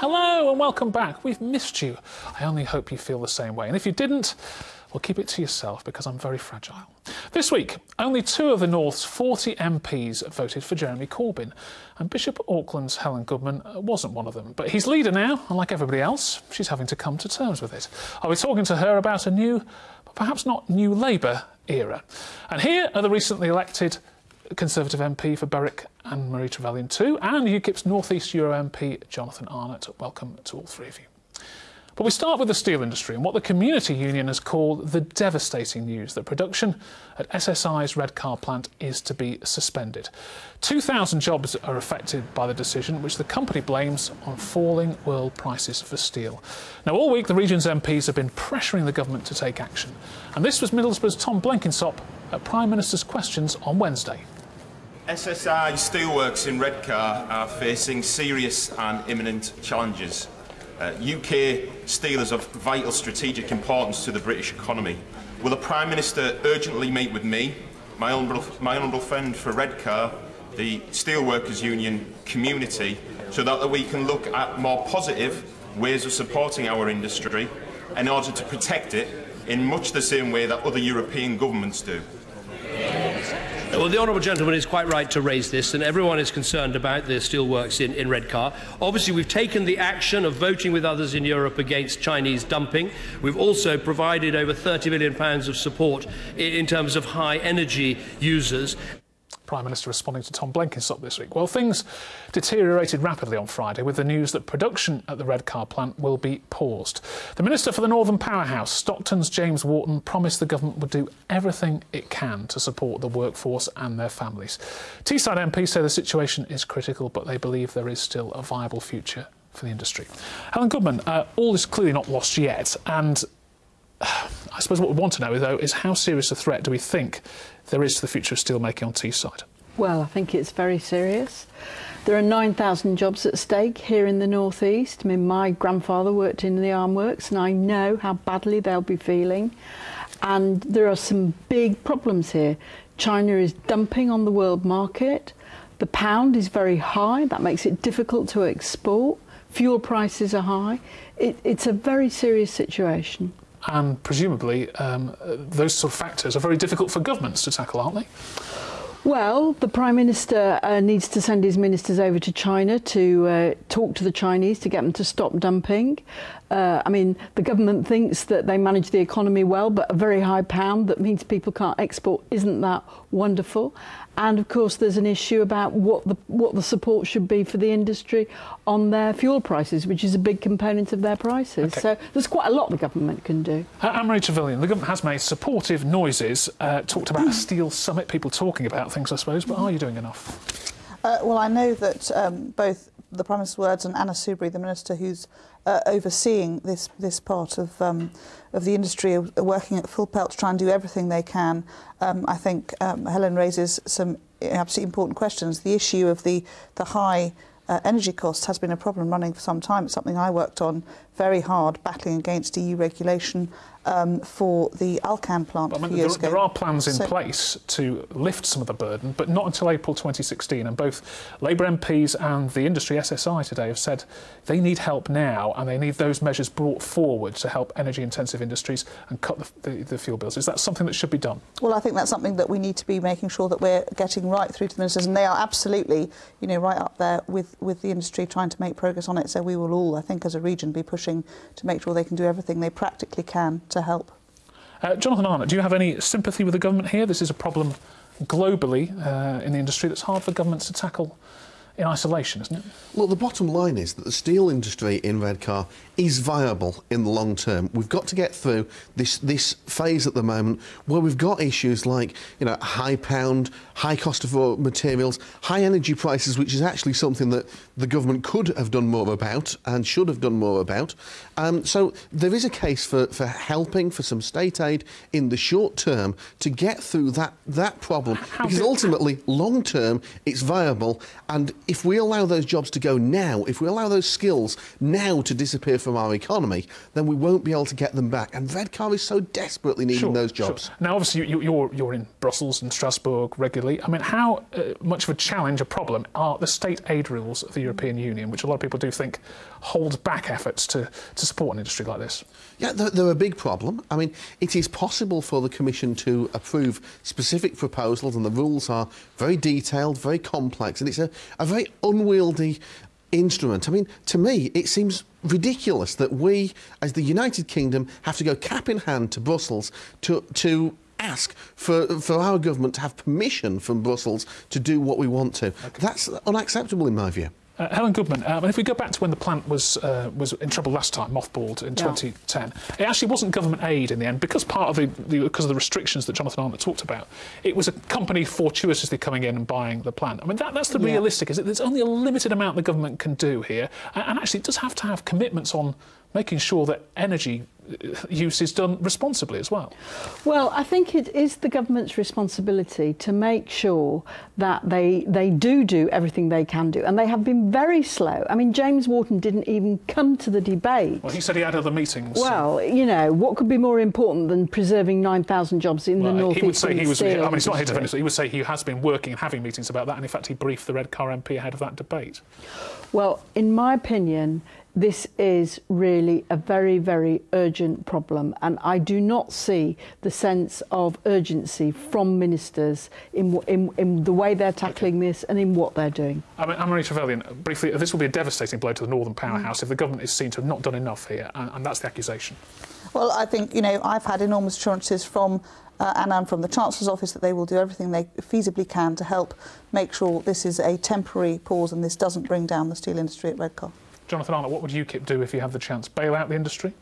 Hello and welcome back. We've missed you. I only hope you feel the same way. And if you didn't, well, keep it to yourself because I'm very fragile. This week, only 2 of the North's 40 MPs voted for Jeremy Corbyn. And Bishop Auckland's Helen Goodman wasn't one of them. But he's leader now, and like everybody else, she's having to come to terms with it. I'll be talking to her about a new, but perhaps not new Labour era. And here are the recently elected Conservative MP for Berwick and Marie Trevelyan too, and UKIP's North East Euro MP Jonathan Arnott. Welcome to all 3 of you. But we start with the steel industry and what the community union has called the devastating news that production at SSI's Redcar plant is to be suspended. 2,000 jobs are affected by the decision, which the company blames on falling world prices for steel. Now, all week the region's MPs have been pressuring the government to take action, and this was Middlesbrough's Tom Blenkinsop at Prime Minister's Questions on Wednesday. SSI steelworks in Redcar are facing serious and imminent challenges. UK steel is of vital strategic importance to the British economy. Will the Prime Minister urgently meet with me, my honourable friend for Redcar, the Steelworkers Union community, so that we can look at more positive ways of supporting our industry in order to protect it in much the same way that other European governments do? Well, the honourable gentleman is quite right to raise this, and everyone is concerned about the steelworks in Redcar. Obviously, we've taken the action of voting with others in Europe against Chinese dumping. We've also provided over £30 million of support in terms of high energy users. Prime Minister responding to Tom Blenkinsop this week. Well, things deteriorated rapidly on Friday with the news that production at the Redcar plant will be paused. The Minister for the Northern Powerhouse, Stockton's James Wharton, promised the government would do everything it can to support the workforce and their families. Teesside MPs say the situation is critical, but they believe there is still a viable future for the industry. Helen Goodman, all is clearly not lost yet, and I suppose what we want to know, though, is how serious a threat do we think there is to the future of steelmaking on Teesside? Well, I think it's very serious. There are 9,000 jobs at stake here in the North East. I mean, my grandfather worked in the ironworks and I know how badly they'll be feeling. And there are some big problems here. China is dumping on the world market. The pound is very high. That makes it difficult to export. Fuel prices are high. It's a very serious situation. And presumably those sort of factors are very difficult for governments to tackle, aren't they? Well, the Prime Minister needs to send his ministers over to China to talk to the Chinese to get them to stop dumping. I mean, the government thinks that they manage the economy well, but a very high pound that means people can't export isn't that wonderful. And of course, there's an issue about what the support should be for the industry on their fuel prices, which is a big component of their prices. Okay. So there's quite a lot the government can do. Marie Trevelyan, the government has made supportive noises, talked about a steel summit, people talking about things, I suppose, but are you doing enough? Well, I know that both the Prime Minister's words and Anna Soubry, the Minister who's overseeing this part of the industry, are working at full pelt to try and do everything they can. I think Helen raises some absolutely important questions. The issue of the high energy costs has been a problem running for some time. It's something I worked on very hard, battling against EU regulation for the Alcan plant a few years ago. There are plans in place to lift some of the burden, but not until April 2016. And both Labour MPs and the industry, SSI, today have said they need help now and they need those measures brought forward to help energy-intensive industries and cut the fuel bills. Is that something that should be done? Well, I think that's something that we need to be making sure that we're getting right through to the ministers, and they are absolutely, you know, right up there with the industry trying to make progress on it. So we will all, I think, as a region, be pushing to make sure they can do everything they practically can to help. Jonathan Arnott, do you have any sympathy with the government here? This is a problem globally in the industry that's hard for governments to tackle in isolation, isn't it? Well, the bottom line is that the steel industry in Redcar is viable in the long term. We've got to get through this phase at the moment where we've got issues like, you know, high pound, high cost of raw materials, high energy prices, which is actually something that the government could have done more about and should have done more about. So there is a case for helping, for some state aid in the short term to get through that problem, because ultimately, long term, it's viable. And if we allow those jobs to go now, if we allow those skills now to disappear from our economy, then we won't be able to get them back. And Redcar is so desperately needing those jobs. Sure. Now, obviously, you're in Brussels and Strasbourg regularly. I mean, how much of a challenge, a problem, are the state aid rules of the European Union, which a lot of people do think holds back efforts to support an industry like this? Yeah, they're a big problem. I mean, it is possible for the Commission to approve specific proposals, and the rules are very detailed, very complex, and it's a very unwieldy instrument. I mean, to me, it seems ridiculous that we, as the United Kingdom, have to go cap in hand to Brussels to ask for our government to have permission from Brussels to do what we want to. Okay. That's unacceptable in my view. Helen Goodman, and if we go back to when the plant was in trouble last time, mothballed in 2010, it actually wasn't government aid in the end because part of because of the restrictions that Jonathan Arnott talked about. It was a company fortuitously coming in and buying the plant. I mean, that's the realistic, is it? There's only a limited amount the government can do here, and actually it does have to have commitments on making sure that energy use is done responsibly as well. Well, I think it is the government's responsibility to make sure that they do everything they can do, and they have been very slow. I mean, James Wharton didn't even come to the debate. Well, he said he had other meetings. Well, you know, what could be more important than preserving 9,000 jobs in the north east? He would say he was. I mean, it's not here to defend. He would say he has been working and having meetings about that, and in fact, he briefed the Redcar MP ahead of that debate. Well, in my opinion, this is really a very, very urgent problem, and I do not see the sense of urgency from ministers in the way they're tackling this and in what they're doing. I mean, Anne-Marie Trevelyan, briefly, this will be a devastating blow to the Northern Powerhouse if the government is seen to have not done enough here, and that's the accusation. Well, I think, you know, I've had enormous assurances from and from the Chancellor's office that they will do everything they feasibly can to help make sure this is a temporary pause and this doesn't bring down the steel industry at Redcar. Jonathan Arnott, what would UKIP do if you have the chance? Bail out the industry?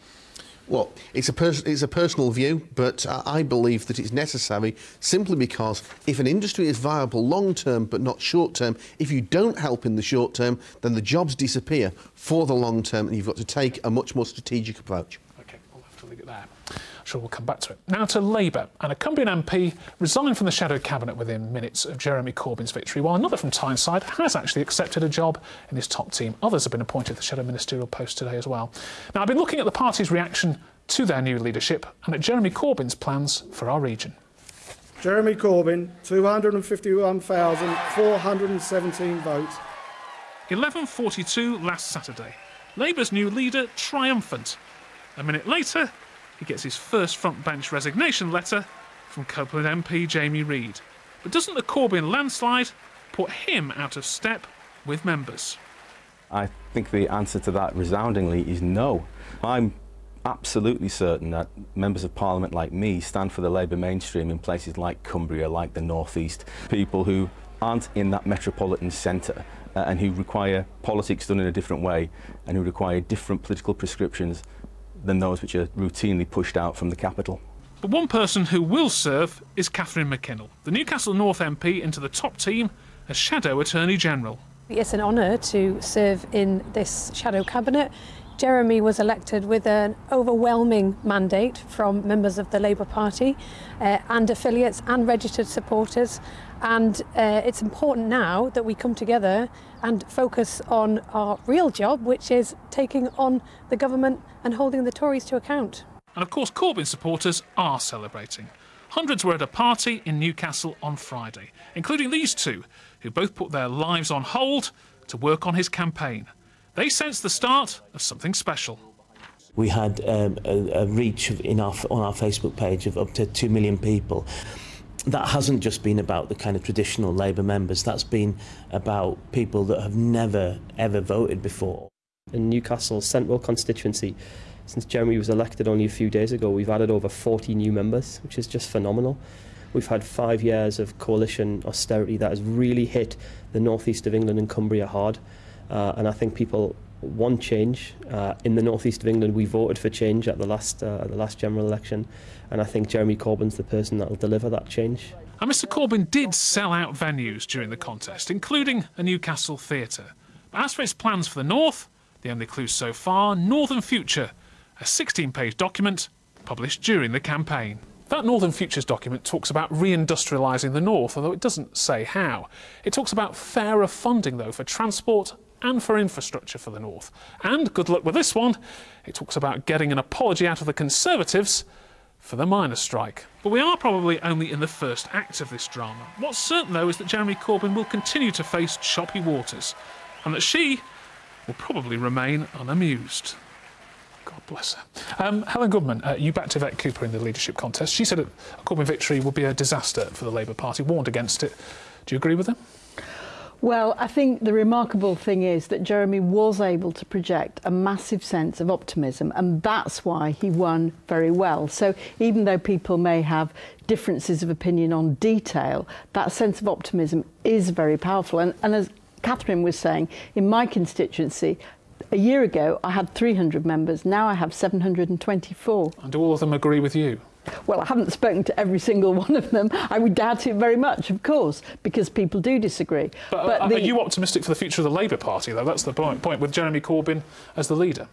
Well, it's a personal view, but I believe that it's necessary simply because if an industry is viable long-term but not short-term, if you don't help in the short term, then the jobs disappear for the long term, and you've got to take a much more strategic approach. OK, we'll have to leave it there. Sure, we'll come back to it. Now to Labour. And a Cumbrian MP resigned from the shadow cabinet within minutes of Jeremy Corbyn's victory, while another from Tyneside has actually accepted a job in his top team. Others have been appointed to the shadow ministerial post today as well. Now, I've been looking at the party's reaction to their new leadership and at Jeremy Corbyn's plans for our region. Jeremy Corbyn, 251,417 votes. 11:42 last Saturday. Labour's new leader triumphant. A minute later, he gets his first front bench resignation letter from Copeland MP Jamie Reid. But doesn't the Corbyn landslide put him out of step with members? I think the answer to that resoundingly is no. I'm absolutely certain that members of Parliament like me stand for the Labour mainstream in places like Cumbria, like the North East, people who aren't in that metropolitan centre and who require politics done in a different way and who require different political prescriptions than those which are routinely pushed out from the capital. But one person who will serve is Catherine McKinnell, the Newcastle North MP into the top team as Shadow Attorney General. It's an honour to serve in this shadow cabinet. Jeremy was elected with an overwhelming mandate from members of the Labour Party and affiliates and registered supporters, and it's important now that we come together and focus on our real job, which is taking on the government and holding the Tories to account. And of course Corbyn supporters are celebrating. Hundreds were at a party in Newcastle on Friday, including these two, who both put their lives on hold to work on his campaign. They sensed the start of something special. We had a reach on our Facebook page of up to 2 million people. That hasn't just been about the kind of traditional Labour members, that's been about people that have never, ever voted before. In Newcastle Central constituency, since Jeremy was elected only a few days ago, we've added over 40 new members, which is just phenomenal. We've had 5 years of coalition austerity that has really hit the northeast of England and Cumbria hard. And I think people want change. In the northeast of England, we voted for change at the last general election, and I think Jeremy Corbyn's the person that will deliver that change. And Mr Corbyn did sell out venues during the contest, including a Newcastle theatre. But as for his plans for the north, the only clue so far, Northern Future, a 16-page document published during the campaign. That Northern Futures document talks about reindustrialising the North, although it doesn't say how. It talks about fairer funding, though, for transport and for infrastructure for the North. And, good luck with this one, it talks about getting an apology out of the Conservatives for the miners' strike. But we are probably only in the first act of this drama. What's certain, though, is that Jeremy Corbyn will continue to face choppy waters, and that she will probably remain unamused. God bless her. Helen Goodman, you backed Yvette Cooper in the leadership contest. She said a Corbyn victory would be a disaster for the Labour Party, warned against it. Do you agree with her? Well, I think the remarkable thing is that Jeremy was able to project a massive sense of optimism, and that's why he won very well. So even though people may have differences of opinion on detail, that sense of optimism is very powerful. And as Catherine was saying, in my constituency, a year ago I had 300 members, now I have 724. And do all of them agree with you? Well, I haven't spoken to every single one of them. I would doubt it very much, of course, because people do disagree. But are you optimistic for the future of the Labour Party, though? That's the point with Jeremy Corbyn as the leader.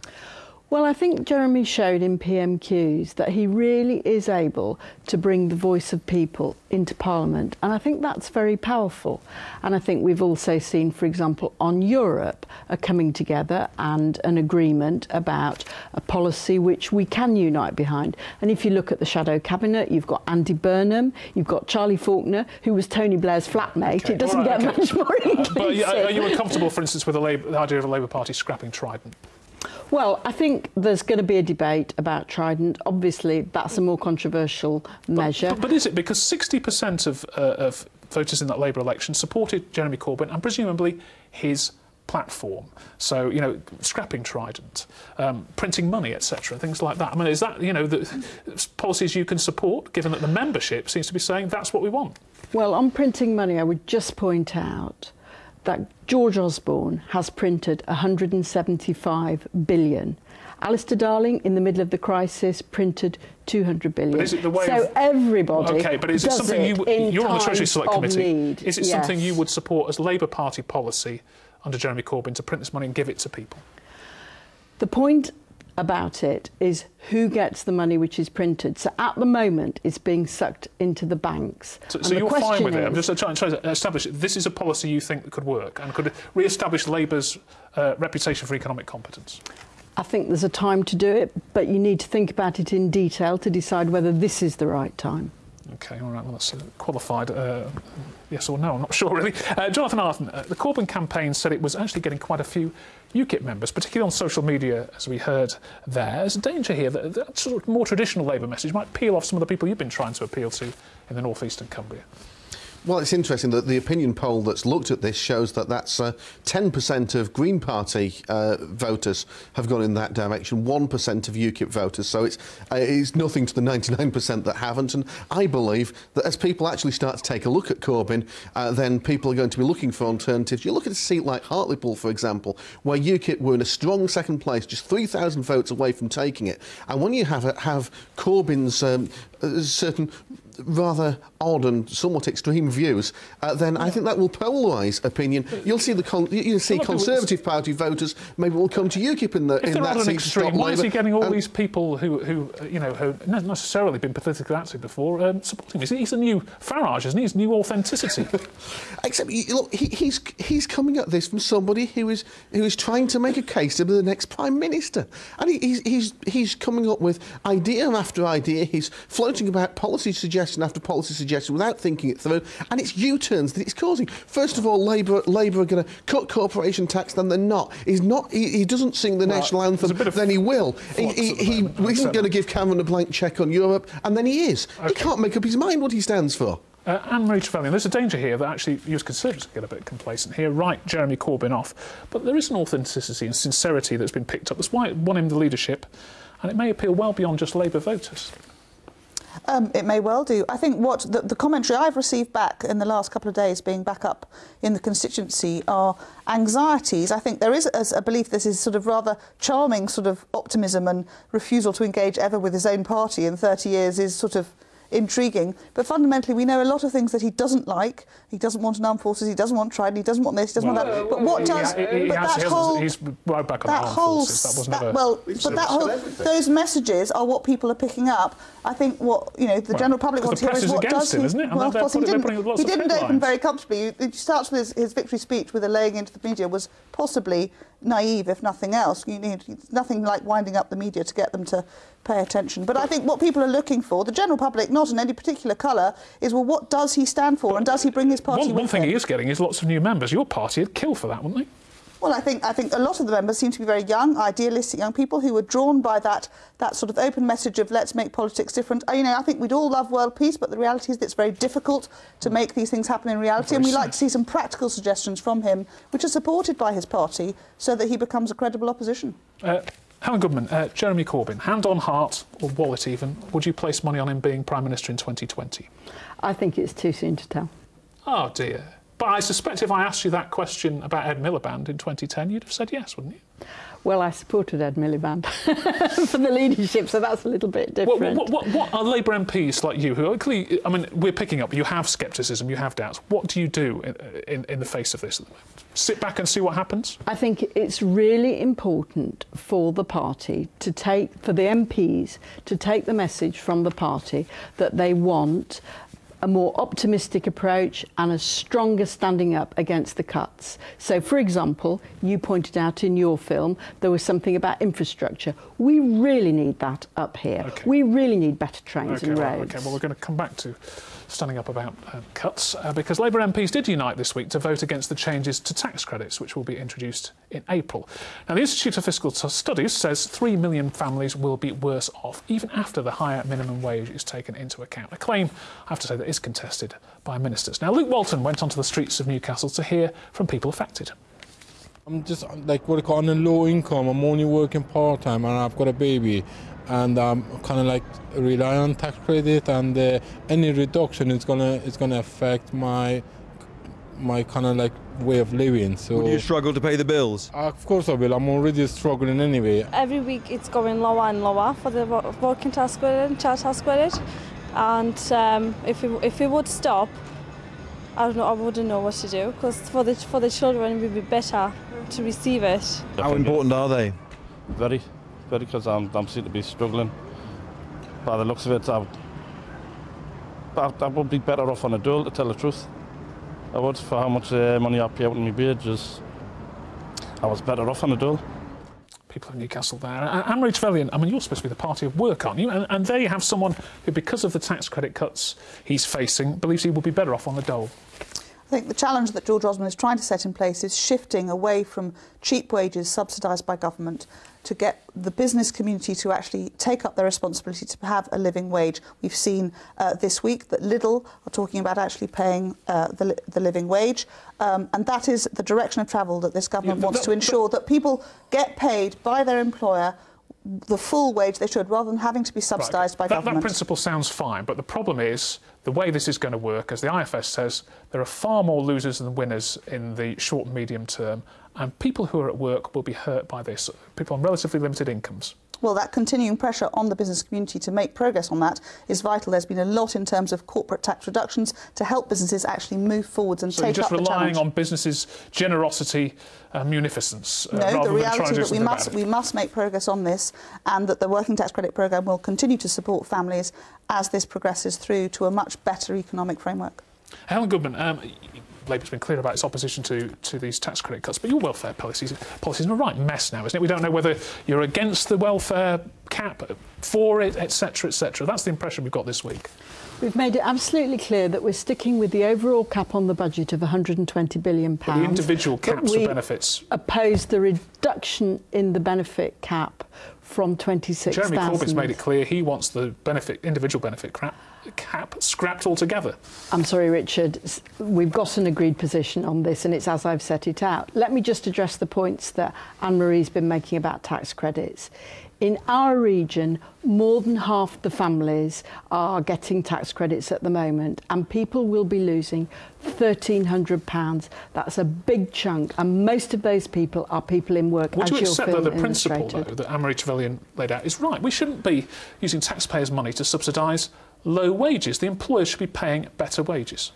Well, I think Jeremy showed in PMQs that he really is able to bring the voice of people into Parliament, and I think that's very powerful. And I think we've also seen, for example, on Europe, a coming together and an agreement about a policy which we can unite behind. And if you look at the shadow cabinet, you've got Andy Burnham, you've got Charlie Faulkner, who was Tony Blair's flatmate. Okay. It doesn't get much more inclusive. But are you uncomfortable, for instance, with the idea of a Labour Party scrapping Trident? Well, I think there's going to be a debate about Trident. Obviously, that's a more controversial measure. But is it? Because 60% of voters in that Labour election supported Jeremy Corbyn and presumably his platform. So, you know, scrapping Trident, printing money, etc., things like that. I mean, is that, you know, the policies you can support, given that the membership seems to be saying that's what we want? Well, on printing money, I would just point out that George Osborne has printed 175 billion. Alistair Darling, in the middle of the crisis, printed 200 billion. But is it the way so everybody okay, but is it something you're on the Treasury Select Committee? Need. Is it something you would support as Labour Party policy under Jeremy Corbyn to print this money and give it to people? The point about it is who gets the money which is printed. So at the moment it's being sucked into the banks. So you're fine with it? I'm just trying to establish this is a policy you think could work and could re-establish Labour's reputation for economic competence? I think there's a time to do it, but you need to think about it in detail to decide whether this is the right time. OK, all right, well, that's qualified yes or no, I'm not sure really. Jonathan Arnott, the Corbyn campaign said it was actually getting quite a few UKIP members, particularly on social media, as we heard there. There's a danger here that that sort of more traditional Labour message might peel off some of the people you've been trying to appeal to in the North East and Cumbria. Well, it's interesting that the opinion poll that's looked at this shows that that's 10% of Green Party voters have gone in that direction, 1% of UKIP voters. So it's nothing to the 99% that haven't. And I believe that as people actually start to take a look at Corbyn, then people are going to be looking for alternatives. You look at a seat like Hartlepool, for example, where UKIP were in a strong second place, just 3,000 votes away from taking it. And when you have Corbyn's certain rather odd and somewhat extreme views, then I think that will polarise opinion. You'll see Conservative Party voters maybe will come to UKIP in that seat. Extreme, why is he getting all these people who you know, have not necessarily been politically active before supporting him? He's a new Farage, isn't he? He's new authenticity. Except, look, he's coming at this from somebody who is trying to make a case to be the next Prime Minister, and he's coming up with idea after idea. He's floating about policy suggestion after policy suggestion without thinking it through, and it's U-turns that it's causing. First of all, Labour are going to cut corporation tax, then they're not. He doesn't sing the national anthem, then he will. He isn't going to give Cameron a blank cheque on Europe, and then he is. Okay. He can't make up his mind what he stands for. Anne-Marie Trevelyan, there's a danger here that actually you as Conservatives get a bit complacent here, write Jeremy Corbyn off, but there is an authenticity and sincerity that's been picked up. That's why it won him the leadership, and it may appeal well beyond just Labour voters. It may well do. I think what the commentary I've received back in the last couple of days, being back up in the constituency, are anxieties. I think there is a belief this is sort of rather charming sort of optimism and refusal to engage ever with his own party in 30 years is sort of intriguing. But fundamentally, we know a lot of things that he doesn't like. He doesn't want an armed forces, he doesn't want Trident, he doesn't want this, he doesn't want that. But what does... He's right back on the armed forces. That was never... those messages are what people are picking up. I think what, you know, the general public want to hear is what does he... Isn't it? Well, of course, he didn't open very comfortably. He starts with his victory speech with a laying into the media was possibly naive, if nothing else. Nothing like winding up the media to get them to pay attention. But I think what people are looking for, the general public, not in any particular colour, is, well, what does he stand for, and does he bring his party with him? One thing he is getting is lots of new members. Your party would kill for that, wouldn't they? Well, I think a lot of the members seem to be very young, idealistic young people who were drawn by that sort of open message of let's make politics different. You know, I think we'd all love world peace, but the reality is that it's very difficult to make these things happen in reality, and we like to see some practical suggestions from him, which are supported by his party, so that he becomes a credible opposition. Helen Goodman, Jeremy Corbyn, hand on heart, or wallet even, would you place money on him being Prime Minister in 2020? I think it's too soon to tell. Oh, dear. But I suspect if I asked you that question about Ed Miliband in 2010, you'd have said yes, wouldn't you? Well, I supported Ed Miliband for the leadership, so that's a little bit different. What are Labour MPs like you, who actually, I mean, we're picking up, you have scepticism, you have doubts. What do you do in the face of this at the moment? Sit back and see what happens? I think it's really important for the party to for the MPs to take the message from the party that they want a more optimistic approach and a stronger standing up against the cuts. So, for example, you pointed out in your film there was something about infrastructure. We really need that up here. Okay. We really need better trains and roads. OK, well, we're going to come back to standing up about cuts, because Labour MPs did unite this week to vote against the changes to tax credits, which will be introduced in April. Now, the Institute of Fiscal Studies says 3 million families will be worse off, even after the higher minimum wage is taken into account. A claim, I have to say, that is contested by ministers. Now, Luke Walton went onto the streets of Newcastle to hear from people affected. I'm just, like, what I call on a low income. I'm only working part-time and I've got a baby. And I'm kind of like rely on tax credit, and any reduction is gonna affect my kind of like way of living. So will you struggle to pay the bills? Of course I will. I'm already struggling anyway. Every week it's going lower and lower for the working tax credit and child tax credit, and if it would stop, I don't know. I wouldn't know what to do, because for the children it would be better to receive it. How important are they? Very, because I'm seem to be struggling. By the looks of it, I would be better off on a dole, to tell the truth. I would, for how much money I pay out in my wages. I was better off on a dole. People in Newcastle there. Anne-Marie Trevelyan, I mean, you're supposed to be the party of work, aren't you? And there you have someone who, because of the tax credit cuts he's facing, believes he would be better off on the dole. I think the challenge that George Osborne is trying to set in place is shifting away from cheap wages subsidised by government to get the business community to actually take up their responsibility to have a living wage. We've seen this week that Lidl are talking about actually paying the living wage, and that is the direction of travel that this government wants to ensure that people get paid by their employer the full wage they should, rather than having to be subsidised by government. That principle sounds fine, but the problem is the way this is going to work, as the IFS says, there are far more losers than winners in the short and medium term, and people who are at work will be hurt by this, people on relatively limited incomes. Well, that continuing pressure on the business community to make progress on that is vital. There's been a lot in terms of corporate tax reductions to help businesses actually move forwards and take up the challenge. So you're just relying on businesses' generosity, munificence, no, the reality is that we must make progress on this, and that the working tax credit programme will continue to support families as this progresses through to a much better economic framework. Helen Goodman, Labour's been clear about its opposition to these tax credit cuts, but your welfare policies are a right mess now, isn't it? We don't know whether you're against the welfare cap, for it, etc., etc. That's the impression we've got this week. We've made it absolutely clear that we're sticking with the overall cap on the budget of £120 billion. But the individual caps for benefits. Oppose the reduction in the benefit cap from 26,000. Jeremy Corbyn's made it clear he wants the individual benefit cap scrapped altogether. I'm sorry, Richard, we've got an agreed position on this, and it's as I've set it out. Let me just address the points that Anne-Marie's been making about tax credits. In our region, more than half the families are getting tax credits at the moment, and people will be losing £1,300. That's a big chunk, and most of those people are people in work. Would you accept that the principle, though, that Anne-Marie Trevelyan laid out is right? We shouldn't be using taxpayers' money to subsidise low wages. The employers should be paying better wages.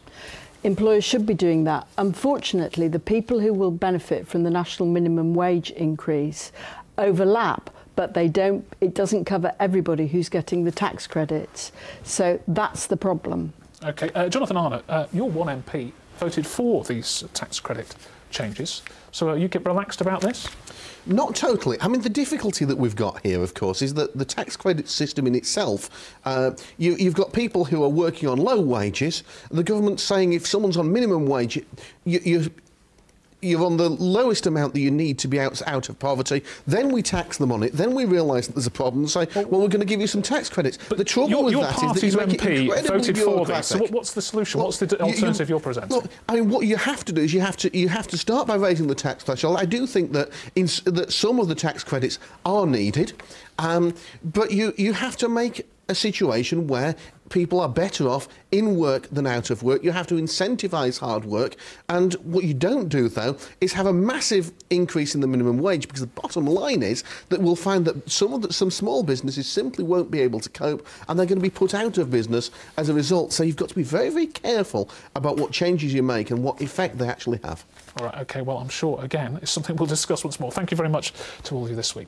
Employers should be doing that. Unfortunately, the people who will benefit from the national minimum wage increase overlap, but it doesn't cover everybody who's getting the tax credits. So that's the problem. OK, Jonathan Arnott, your one MP voted for these tax credit changes. So you get relaxed about this? Not totally. I mean, the difficulty that we've got here, of course, is that the tax credit system in itself, you've got people who are working on low wages. The government's saying if someone's on minimum wage, you're on the lowest amount that you need to be out of poverty. Then we tax them on it. Then we realise that there's a problem and say, well, we're going to give you some tax credits. But the trouble with that is that you make it MP voted for this. So bureaucratic. what's the solution? What's the alternative you're presenting? Look, I mean, what you have to do is you have to start by raising the tax threshold. I do think that that some of the tax credits are needed, but you have to make a situation where people are better off in work than out of work. You have to incentivise hard work, and what you don't do, though, is have a massive increase in the minimum wage, because the bottom line is that we'll find that some small businesses simply won't be able to cope, and they're going to be put out of business as a result. So you've got to be very, very careful about what changes you make and what effect they actually have. All right, OK, well, I'm sure, again, it's something we'll discuss once more. Thank you very much to all of you this week.